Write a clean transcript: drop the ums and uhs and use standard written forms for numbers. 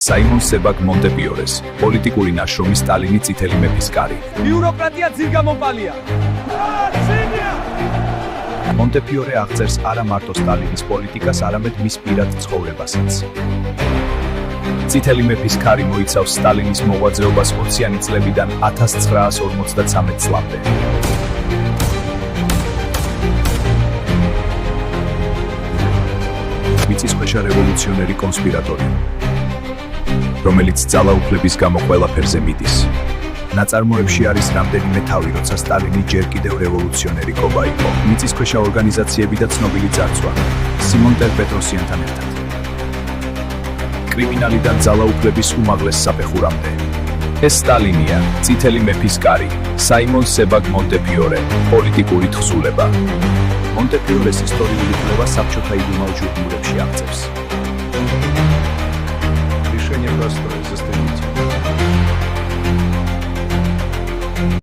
საიმონ სებაგ მონტეპიორეს, პოლიტიკური ნაშრომი სტალინი წითელი მეფის კარი. ბიუროკრატია ძირგამომპალია. მონტეპიორე აღწერს არა მარტო სტალინის პოლიტიკას, არამედ მის პირად ცხოვრებასაც. წითელი მეფის კარი მოიცავს სტალინის მოღვაწეობას 20-იანი წლებიდან 1953 წლამდე. მიწისქვეშა რევოლუციონერი კონსპირატორი, რომელიც ძალაუფლების გამო ყველაფერზე მიდის. ნაწარმოებში არის რამდენიმე თავი, როცა სტალინი ჯერ კიდევ რევოლუციონერი კობა იყო. მიწისქვეშა ორგანიზაციები და ცნობილი ძარცვა, სიმონ ტერპეტროსიანთან ერთად. კრიმინალიდან ძალაუფლების უმაღლეს საფეხურამდე. ეს სტალინია, წითელი მეფის კარი, საიმონ სებაგ მონტეპიორე, პოლიტიკური თხზულება. მონტეპიორეს ისტორიული კვლევა საბჭოთა იდუმალ ჟურნალებში აღწერს. Решение просто